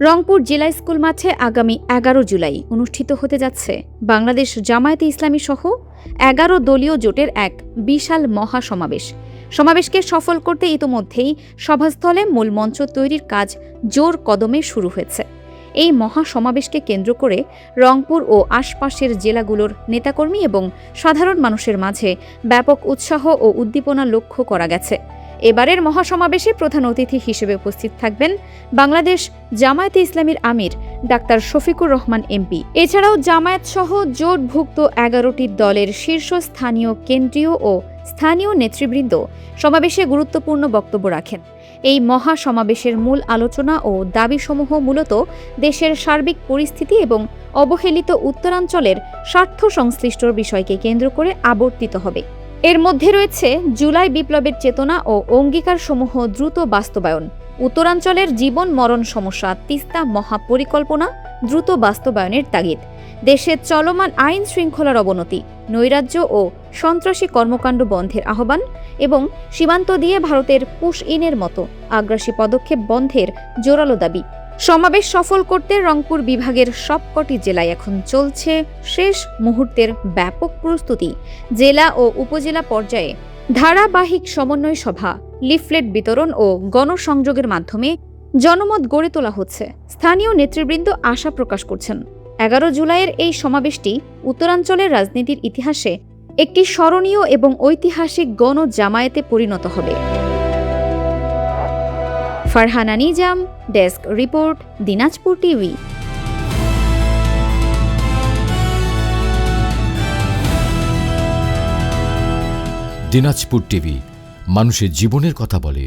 রংপুর জেলা স্কুল মাঠে আগামী ১১ জুলাই অনুষ্ঠিত হতে যাচ্ছে বাংলাদেশ জামায়াতে ইসলামী সহ ১১ দলীয় জোটের এক বিশাল মহাসমাবেশ। সমাবেশকে সফল করতে ইতোমধ্যেই সভাস্থলে মূল মঞ্চ তৈরির কাজ জোর কদমে শুরু হয়েছে। এই মহাসমাবেশকে কেন্দ্র করে রংপুর ও আশপাশের জেলাগুলোর নেতাকর্মী এবং সাধারণ মানুষের মাঝে ব্যাপক উৎসাহ ও উদ্দীপনা লক্ষ্য করা গেছে। এবারের মহাসমাবেশে প্রধান অতিথি হিসেবে উপস্থিত থাকবেন বাংলাদেশ জামায়াতে ইসলামীর আমির ডাক্তার শফিকুর রহমান এমপি। এছাড়াও জামায়াত সহ জোটভুক্ত ১১টি দলের শীর্ষস্থানীয় কেন্দ্রীয় ও স্থানীয় নেতৃবৃন্দ সমাবেশে গুরুত্বপূর্ণ বক্তব্য রাখেন। এই মহাসমাবেশের মূল আলোচনা ও দাবিসমূহ মূলত দেশের সার্বিক পরিস্থিতি এবং অবহেলিত উত্তরাঞ্চলের স্বার্থ সংশ্লিষ্ট বিষয়কে কেন্দ্র করে আবর্তিত হবে। এর মধ্যে রয়েছে জুলাই বিপ্লবের চেতনা ও অঙ্গীকারসমূহ দ্রুত বাস্তবায়ন, উত্তরাঞ্চলের জীবন মরণ সমস্যা তিস্তা মহাপরিকল্পনা দ্রুত বাস্তবায়নের তাগিদ, দেশের চলমান আইন শৃঙ্খলার অবনতি, নৈরাজ্য ও সন্ত্রাসী কর্মকাণ্ড বন্ধের আহ্বান এবং সীমান্ত দিয়ে ভারতের পুশ ইনের মতো আগ্রাসী পদক্ষেপ বন্ধের জোরালো দাবি। সমাবেশ সফল করতে রংপুর বিভাগের সবকটি জেলায় এখন চলছে শেষ মুহূর্তের ব্যাপক প্রস্তুতি। জেলা ও উপজেলা পর্যায়ে ধারাবাহিক সমন্বয় সভা, লিফলেট বিতরণ ও গণসংযোগের মাধ্যমে জনমত গড়ে তোলা হচ্ছে। স্থানীয় নেতৃবৃন্দ আশা প্রকাশ করছেন ১১ জুলাইয়ের এই সমাবেশটি উত্তরাঞ্চলের রাজনীতির ইতিহাসে একটি স্মরণীয় এবং ঐতিহাসিক গণজামায়াতে পরিণত হবে। Farhana Nizam, desk report, Dinajpur TV. Dinajpur TV মানুষের জীবনের কথা বলে।